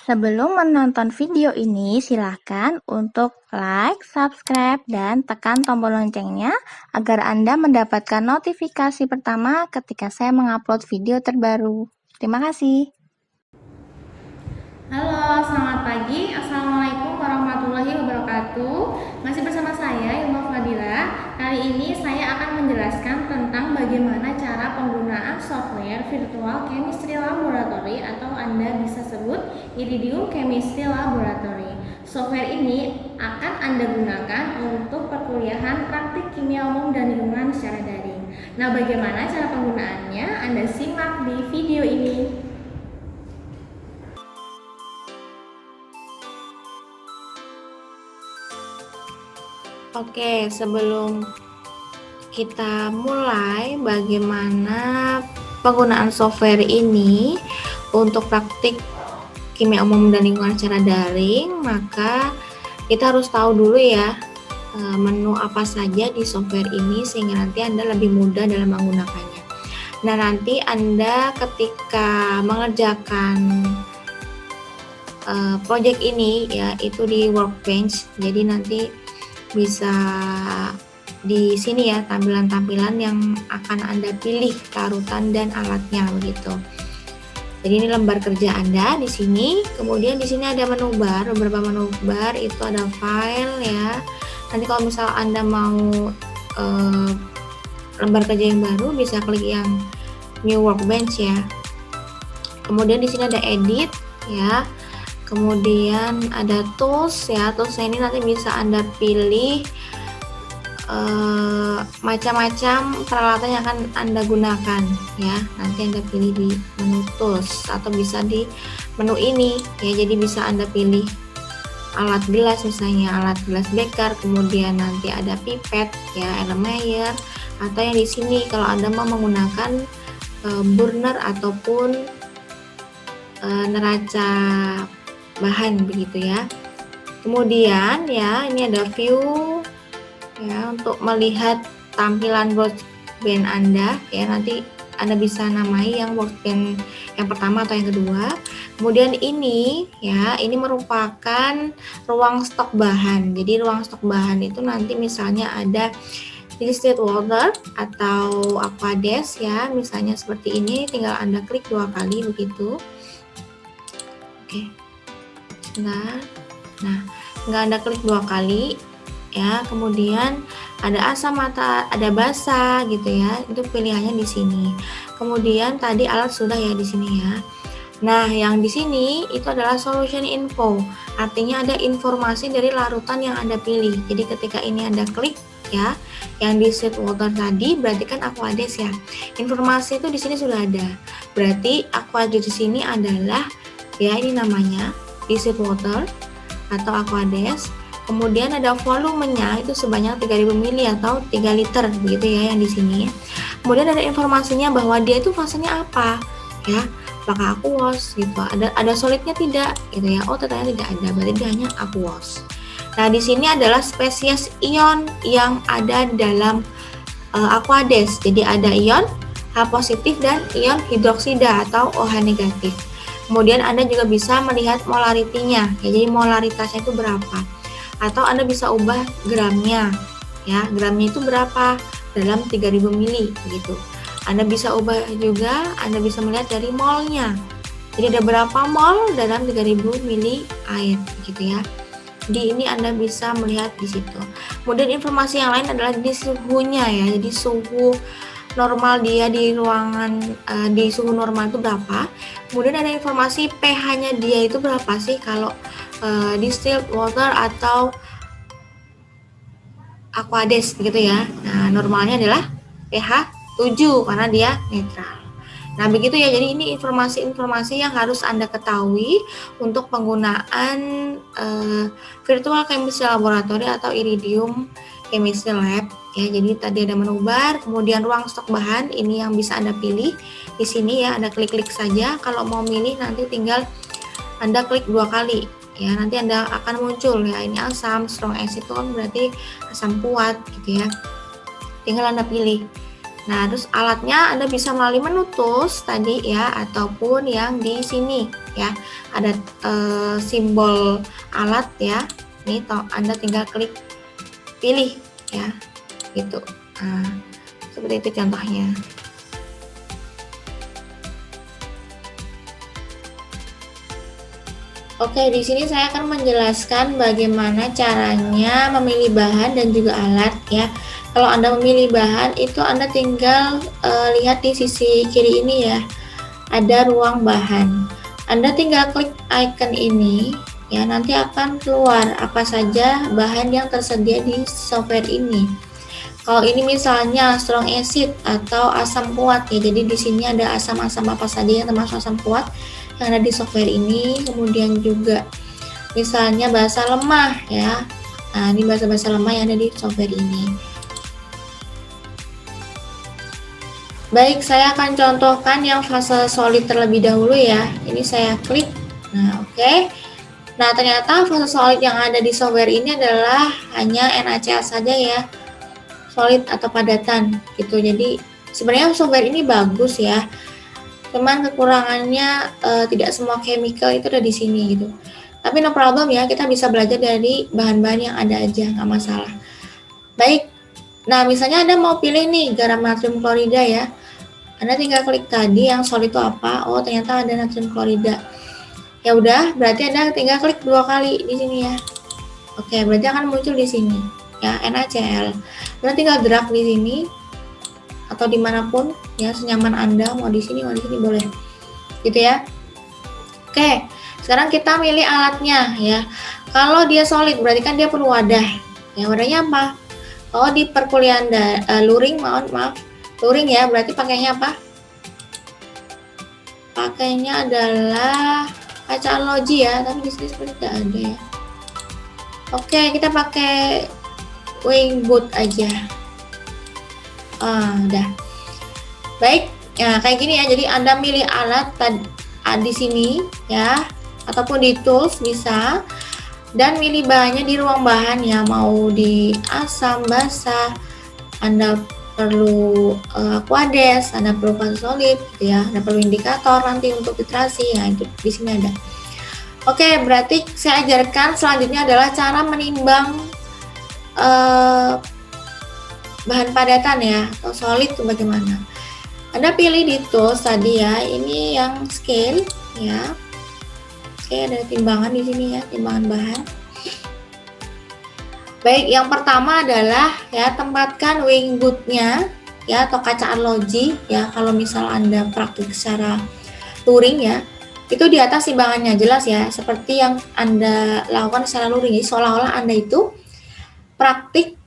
Sebelum menonton video ini, silakan untuk like, subscribe, dan tekan tombol loncengnya agar Anda mendapatkan notifikasi pertama ketika saya mengupload video terbaru. Terima kasih. Halo, selamat pagi. Assalamualaikum warahmatullahi wabarakatuh. Masih bersama saya, Ilma Fadila. Kali ini saya akan menjelaskan tentang bagaimana cara penggunaan software Virtual Chemistry Laboratory atau Anda bisa sebut Iridium Chemistry Laboratory. Software ini akan Anda gunakan untuk perkuliahan praktik kimia umum dan lingkungan secara daring. Nah, bagaimana cara penggunaannya? Anda simak di video ini. Oke, sebelum kita mulai bagaimana penggunaan software ini untuk praktik kimia umum dan lingkungan secara daring, maka kita harus tahu dulu ya menu apa saja di software ini sehingga nanti Anda lebih mudah dalam menggunakannya. Nah, nanti Anda ketika mengerjakan project ini ya itu di Workbench, jadi nanti bisa di sini ya tampilan-tampilan yang akan Anda pilih larutan dan alatnya begitu. Jadi ini lembar kerja Anda di sini. Kemudian di sini ada menu bar, beberapa menu bar itu ada file ya. Nanti kalau misal Anda mau lembar kerja yang baru bisa klik yang new workbench ya. Kemudian di sini ada edit ya. Kemudian ada tools ya, toolsnya ini nanti bisa Anda pilih macam-macam peralatan yang akan Anda gunakan ya. Nanti Anda pilih di menu tools atau bisa di menu ini ya. Jadi bisa Anda pilih alat gelas misalnya, alat gelas beker, kemudian nanti ada pipet ya, Erlenmeyer, atau yang di sini kalau Anda mau menggunakan burner ataupun neraca bahan begitu ya. Kemudian ya ini ada view ya untuk melihat tampilan workbench Anda ya, nanti Anda bisa namai yang workbench yang pertama atau yang kedua. Kemudian ini ya, ini merupakan ruang stok bahan. Jadi ruang stok bahan itu nanti misalnya ada distilled water atau aquades ya, misalnya seperti ini, tinggal Anda klik 2 kali begitu. Oke. Nah, nggak Anda klik 2 kali ya, kemudian ada asam atau ada basa gitu ya, itu pilihannya di sini. Kemudian tadi alat sudah ya di sini ya. Nah, yang di sini itu adalah solution info, artinya ada informasi dari larutan yang Anda pilih. Jadi ketika ini Anda klik ya, yang di distilled water tadi berarti kan aquades ya. Informasi itu di sini sudah ada. Berarti aquades di sini adalah ya ini namanya distilled water atau aquades. Kemudian ada volumenya itu sebanyak 3000 ml atau 3 liter begitu ya yang di sini. Kemudian ada informasinya bahwa dia itu fasenya apa ya, apakah aqueous gitu. Ada solidnya tidak gitu ya. Oh, ternyata tidak ada, berarti dia hanya aqueous. Nah, di sini adalah spesies ion yang ada dalam aquades. Jadi ada ion H positif dan ion hidroksida atau OH negatif. Kemudian Anda juga bisa melihat molaritinya ya, jadi molaritasnya itu berapa, atau Anda bisa ubah gramnya ya, gramnya itu berapa dalam 3000 ml begitu. Anda bisa ubah juga, Anda bisa melihat dari molnya, jadi ada berapa mol dalam 3000 ml air gitu ya. Di ini Anda bisa melihat di situ. Kemudian informasi yang lain adalah di suhunya ya, jadi suhu normal dia di ruangan di suhu normal itu berapa. Kemudian ada informasi pH-nya dia itu berapa sih kalau distilled water atau aquades gitu ya. Nah, normalnya adalah pH 7 karena dia netral. Nah, begitu ya. Jadi ini informasi-informasi yang harus Anda ketahui untuk penggunaan Virtual Chemistry Laboratory atau Iridium Chemistry Lab ya. Jadi tadi ada menu bar, kemudian ruang stok bahan ini yang bisa Anda pilih di sini ya. Anda klik-klik saja. Kalau mau milih nanti tinggal Anda klik 2 kali ya. Nanti Anda akan muncul ya, ini asam, strong acid itu kan berarti asam kuat gitu ya. Tinggal Anda pilih. Nah, terus alatnya Anda bisa melalui menu tools tadi ya, ataupun yang di sini ya. Ada simbol alat ya. Ini Anda tinggal klik pilih ya. Gitu. Nah, seperti itu contohnya. Oke, di sini saya akan menjelaskan bagaimana caranya memilih bahan dan juga alat ya. Kalau Anda memilih bahan itu Anda tinggal lihat di sisi kiri ini ya. Ada ruang bahan. Anda tinggal klik icon ini ya, nanti akan keluar apa saja bahan yang tersedia di software ini. Kalau ini misalnya strong acid atau asam kuat ya. Jadi di sini ada asam-asam apa saja yang termasuk asam kuat yang ada di software ini. Kemudian juga misalnya basa lemah ya. Nah, ini basa-basa lemah yang ada di software ini. Baik, saya akan contohkan yang fase solid terlebih dahulu ya. Ini saya klik. Nah, oke. Nah, ternyata fase solid yang ada di software ini adalah hanya NaCl saja ya. Solid atau padatan gitu. Jadi sebenarnya software ini bagus ya. Cuman kekurangannya tidak semua chemical itu ada di sini gitu. Tapi no problem ya, kita bisa belajar dari bahan-bahan yang ada aja, nggak masalah. Baik. Nah, misalnya Anda mau pilih nih garam natrium klorida ya. Anda tinggal klik tadi yang solid itu apa? Oh, ternyata ada natrium klorida. Ya udah, berarti Anda tinggal klik 2 kali di sini ya. Oke, berarti akan muncul di sini ya, NaCl. Anda tinggal drag di sini atau dimanapun ya, senyaman Anda, mau di sini boleh. Gitu ya. Oke, sekarang kita milih alatnya ya. Kalau dia solid berarti kan dia perlu wadah. Ya, wadahnya apa? Oh, di perkuliahan luring, luring ya, berarti pakainya apa? Pakainya adalah kaca arloji ya, tapi di sini seperti tidak ada ya. Oke, kita pakai weighing boot aja. Udah. Baik, ya kayak gini ya. Jadi Anda milih alat di sini ya, ataupun di tools bisa, dan milih bahannya di ruang bahan ya, mau di asam, basa, Anda perlu aquades, Anda perlu fase solid gitu ya, Anda perlu indikator nanti untuk filtrasi ya, itu di sini ada. Oke, berarti saya ajarkan selanjutnya adalah cara menimbang bahan padatan ya, atau solid itu bagaimana. Anda pilih di tools tadi ya, ini yang scale ya. Oke, ada timbangan di sini ya, timbangan bahan. Baik, yang pertama adalah ya, tempatkan weighing boot-nya ya, atau kaca arloji ya. Kalau misal Anda praktik secara luring ya, itu di atas timbangannya, jelas ya, seperti yang Anda lakukan secara luring. Jadi seolah-olah Anda itu praktik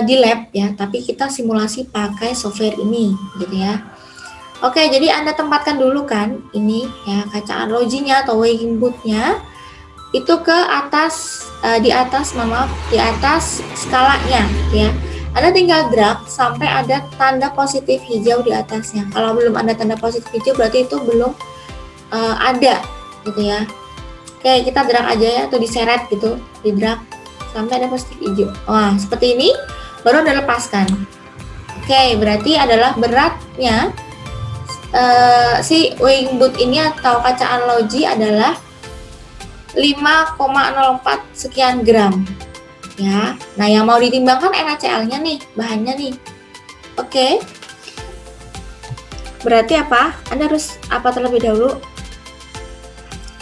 di lab ya, tapi kita simulasi pakai software ini gitu ya. Oke, jadi Anda tempatkan dulu kan ini ya, kaca arlojinya atau weighing boot-nya itu ke atas, di atas skalanya ya. Anda tinggal drag sampai ada tanda positif hijau di atasnya. Kalau belum ada tanda positif hijau berarti itu belum ada gitu ya. Oke, kita drag aja ya, atau diseret gitu, di drag sampai ada positif hijau. Wah, seperti ini baru Anda lepaskan. Oke, berarti adalah beratnya si weighing boot ini atau kaca arloji adalah 5,04 sekian gram ya. Nah, yang mau ditimbangkan NaCl-nya nih, bahannya nih. Oke. Berarti apa? Anda harus apa terlebih dahulu?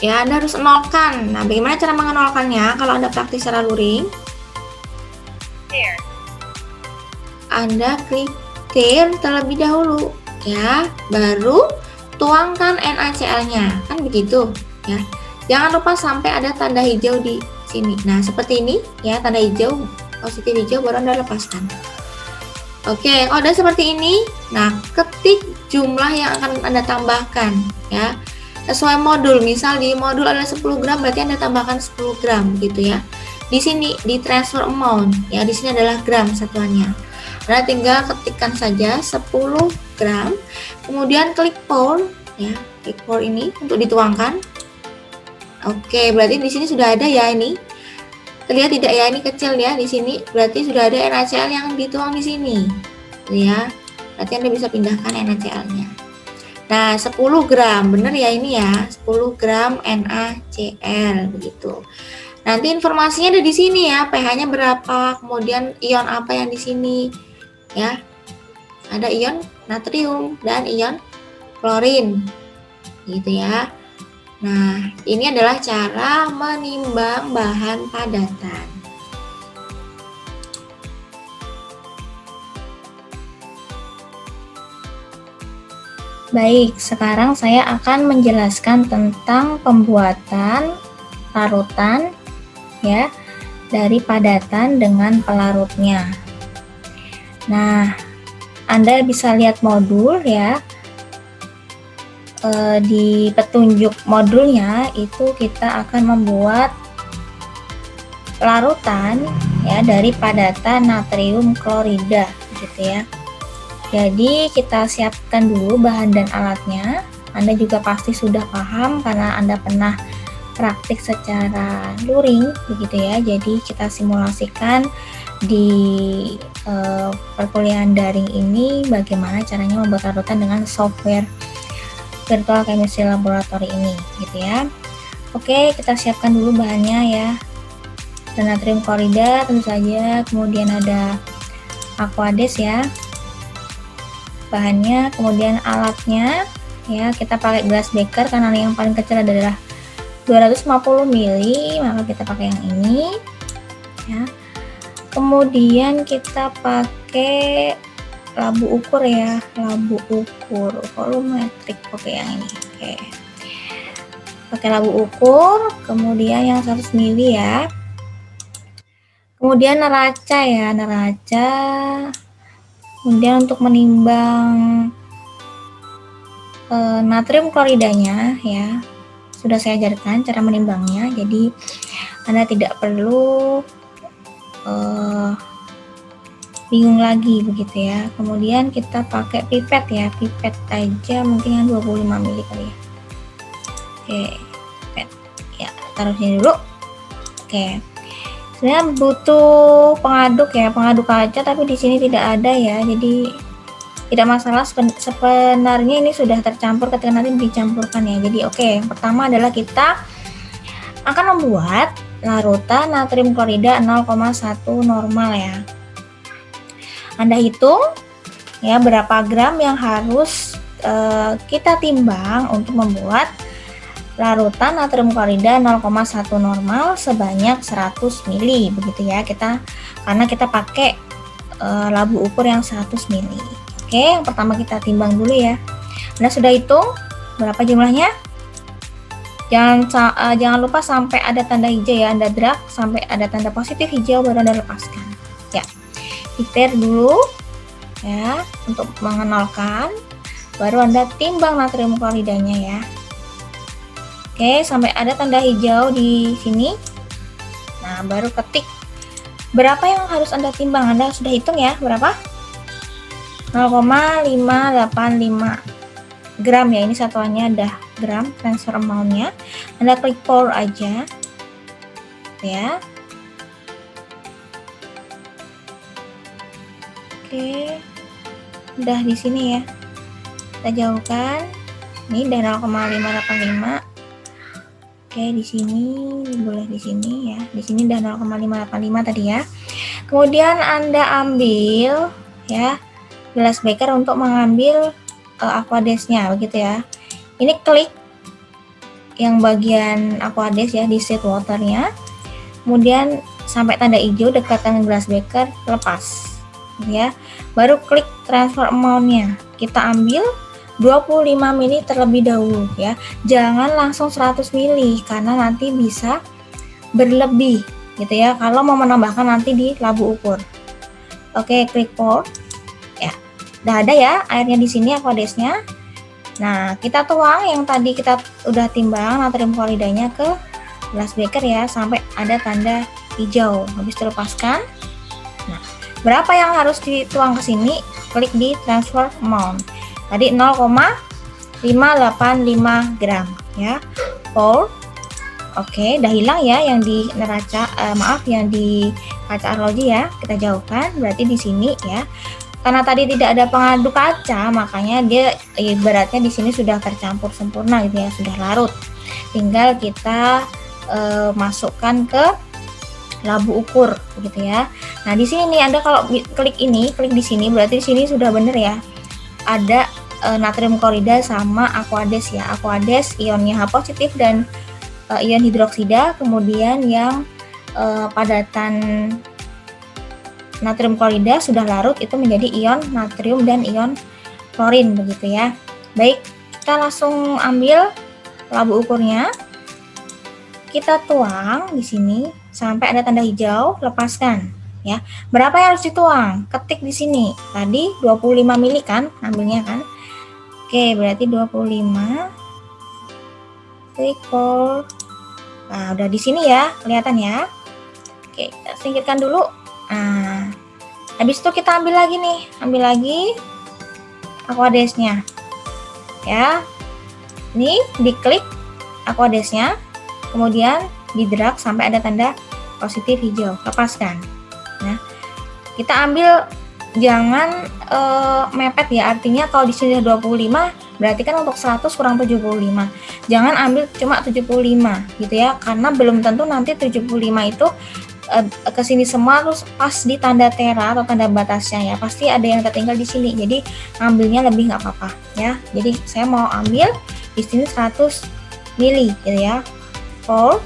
Ya, Anda harus nolkan. Nah, bagaimana cara mengenolkannya kalau Anda praktik secara luring? Anda klik clear terlebih dahulu ya, baru tuangkan NaCl-nya. Kan begitu ya. Jangan lupa sampai ada tanda hijau di sini. Nah, seperti ini ya, tanda hijau, positif hijau, baru Anda lepaskan. Oke, kalau udah seperti ini, nah ketik jumlah yang akan Anda tambahkan ya. Sesuai modul, misal di modul ada 10 gram, berarti Anda tambahkan 10 gram gitu ya. Di sini di transfer amount ya, di sini adalah gram satuannya. Anda tinggal ketikkan saja 10 gram, kemudian klik pour ya, klik pour ini untuk dituangkan. Oke, berarti di sini sudah ada ya ini. Terlihat tidak ya, ini kecil ya di sini. Berarti sudah ada NaCl yang dituang di sini. Ya. Berarti Anda bisa pindahkan NaCl-nya. Nah, 10 gram, bener ya ini ya, 10 gram NaCl begitu. Nanti informasinya ada di sini ya, pH-nya berapa, kemudian ion apa yang di sini ya. Ada ion natrium dan ion klorin. Gitu ya. Nah, ini adalah cara menimbang bahan padatan. Baik, sekarang saya akan menjelaskan tentang pembuatan larutan ya dari padatan dengan pelarutnya. Nah, Anda bisa lihat modul ya. Di petunjuk modulnya itu kita akan membuat larutan ya dari padatan natrium klorida gitu ya. Jadi kita siapkan dulu bahan dan alatnya. Anda juga pasti sudah paham karena Anda pernah praktik secara luring begitu ya. Jadi kita simulasikan di perkuliahan daring ini bagaimana caranya membuat larutan dengan software virtual chemistry laboratory ini gitu ya. Oke, kita siapkan dulu bahannya ya. Dan natrium klorida tentu saja, kemudian ada aquades ya bahannya, kemudian alatnya ya, kita pakai glass beaker karena yang paling kecil adalah 250 ml, maka kita pakai yang ini ya. Kemudian kita pakai labu ukur ya, labu ukur volumetrik, pakai yang ini. Oke, pakai labu ukur, kemudian yang 100 ml ya. Kemudian neraca ya, neraca. Kemudian untuk menimbang natrium kloridanya ya, sudah saya ajarkan cara menimbangnya, jadi Anda tidak perlu bingung lagi begitu ya. Kemudian kita pakai pipet ya, pipet aja mungkin yang 25 ml kali ya. Oke, pipet ya, taruh sini dulu. Oke, sebenarnya butuh pengaduk ya, pengaduk kaca, tapi di sini tidak ada ya, jadi tidak masalah. Sebenarnya ini sudah tercampur ketika nanti dicampurkan ya. Jadi oke, yang pertama adalah kita akan membuat larutan natrium klorida 0,1 normal ya. Anda hitung ya berapa gram yang harus kita timbang untuk membuat larutan natrium klorida 0,1 normal sebanyak 100 ml begitu ya, karena kita pakai labu ukur yang 100 ml. Oke, yang pertama kita timbang dulu ya. Anda sudah hitung berapa jumlahnya? Jangan lupa sampai ada tanda hijau ya, Anda drag sampai ada tanda positif hijau baru Anda lepaskan ya. Diktir dulu ya untuk mengenalkan, baru Anda timbang natrium kloridanya ya. Oke, sampai ada tanda hijau di sini. Nah, baru ketik berapa yang harus Anda timbang. Anda sudah hitung ya berapa? 0,585 gram ya, ini satuannya ada gram transfer amount-nya. Anda klik pour aja ya. Oke, udah di sini ya, kita jauhkan. Ini udah 0,585. Oke, di sini boleh di sini ya, di sini udah 0,585 tadi ya. Kemudian Anda ambil ya glass beaker untuk mengambil aquadesnya begitu ya. Ini klik yang bagian aquades ya di state waternya, kemudian sampai tanda hijau dekat dengan glass beaker, lepas ya, baru klik transfer amount-nya, kita ambil 25 ml terlebih dahulu ya, jangan langsung 100 ml karena nanti bisa berlebih gitu ya kalau mau menambahkan nanti di labu ukur. Oke, klik pour ya, udah ada ya airnya di sini aquadesnya. Nah, kita tuang yang tadi kita udah timbang natrium kloridanya ke glass beaker ya sampai ada tanda hijau, habis itu lepaskan. Nah, berapa yang harus dituang ke sini? Klik di transfer amount. Tadi 0,585 gram ya. Pour. Oke, udah hilang ya yang di neraca, yang di kaca arloji ya. Kita jauhkan. Berarti di sini ya Karena tadi tidak ada pengaduk kaca, makanya dia ibaratnya di sini sudah tercampur sempurna gitu ya, sudah larut. Tinggal kita masukkan ke labu ukur gitu ya. Nah, di sini nih Anda kalau klik di sini berarti di sini sudah benar ya. Ada natrium klorida sama Aquades ya. Aquades ionnya H positif dan ion hidroksida, kemudian yang padatan natrium klorida sudah larut itu menjadi ion natrium dan ion klorin begitu ya. Baik, kita langsung ambil labu ukurnya. Kita tuang di sini sampai ada tanda hijau, lepaskan ya. Berapa yang harus dituang? Ketik di sini. Tadi 25 mili kan ambilnya kan? Oke, berarti 25. Klik pour. Nah, udah di sini ya, kelihatan ya. Oke, kita singkirkan dulu. Nah, habis itu kita ambil lagi nih, Aquadesnya. Ya. Ini diklik Aquadesnya. Kemudian di drag sampai ada tanda positif hijau, lepaskan. Nah, kita ambil jangan mepet ya, artinya kalau di sini 25 berarti kan untuk 100 kurang 75. Jangan ambil cuma 75 gitu ya, karena belum tentu nanti 75 itu ke sini semua terus pas di tanda tera atau tanda batasnya ya, pasti ada yang tertinggal di sini. Jadi ambilnya lebih nggak apa-apa ya. Jadi saya mau ambil di sini 100 mili gitu ya. Pour.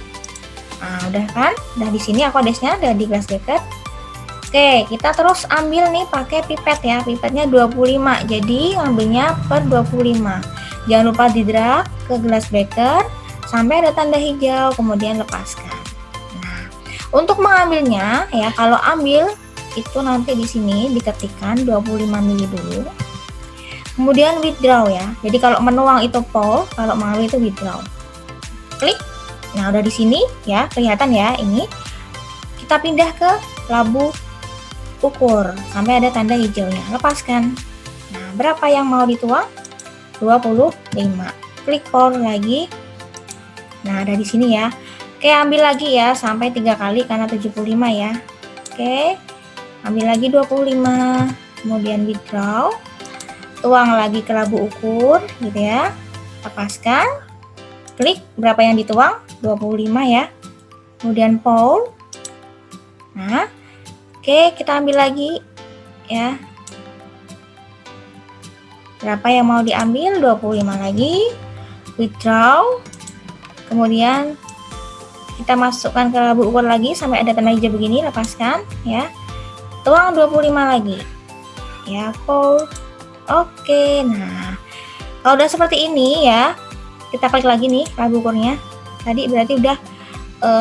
Nah, udah kan? Udah di sini Aquadesnya udah di glass beaker. Oke, kita terus ambil nih pakai pipet ya. Pipetnya 25. Jadi ambilnya per 25. Jangan lupa di drag ke glass beaker sampai ada tanda hijau, kemudian lepaskan. Nah, untuk mengambilnya ya, kalau ambil itu nanti di sini diketikkan 25 mili dulu. Kemudian withdraw ya. Jadi kalau menuang itu pour, kalau mengambil itu withdraw. Klik. Nah, udah di sini ya, kelihatan ya ini. Kita pindah ke labu ukur sampai ada tanda hijaunya, lepaskan. Nah, berapa yang mau dituang? 25. Klik pour lagi. Nah, ada di sini ya. Oke, ambil lagi ya sampai 3 kali karena 75 ya. Oke. Ambil lagi 25. Kemudian withdraw. Tuang lagi ke labu ukur gitu ya. Lepaskan. Klik berapa yang dituang? 25 ya. Kemudian pour. Nah, oke, kita ambil lagi ya. Berapa yang mau diambil? 25 lagi. Withdraw. Kemudian kita masukkan ke labu ukur lagi sampai ada tanda hijau begini, lepaskan ya. Tuang 25 lagi. Ya, pour. Oke, nah. Kalau udah seperti ini ya, kita klik lagi nih labu ukurnya. Tadi berarti udah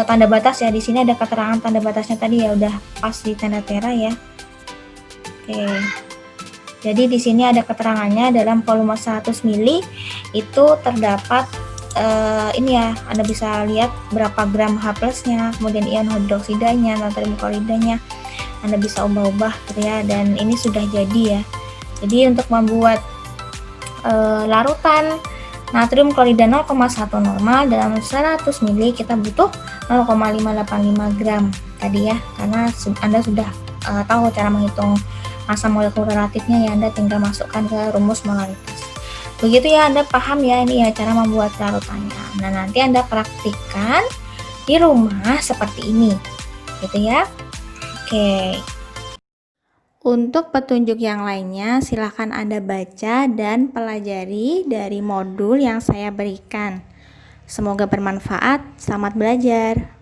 tanda batas ya. Di sini ada keterangan tanda batasnya tadi ya, udah pas di tanda tera ya. Oke. Jadi di sini ada keterangannya dalam volume 100 mili itu terdapat ini ya, Anda bisa lihat berapa gram H plusnya, kemudian ion hidroksidanya, natrium kloridanya. Anda bisa ubah-ubah gitu ya, dan ini sudah jadi ya. Jadi untuk membuat larutan natrium klorida 0,1 normal dalam 100 mili kita butuh 0,585 gram tadi ya, karena Anda sudah tahu cara menghitung massa molekul relatifnya ya, Anda tinggal masukkan ke rumus molaritas. Begitu ya, Anda paham ya ini ya cara membuat larutannya. Nah, nanti Anda praktikkan di rumah seperti ini gitu ya. Oke. Untuk petunjuk yang lainnya, silahkan Anda baca dan pelajari dari modul yang saya berikan. Semoga bermanfaat. Selamat belajar.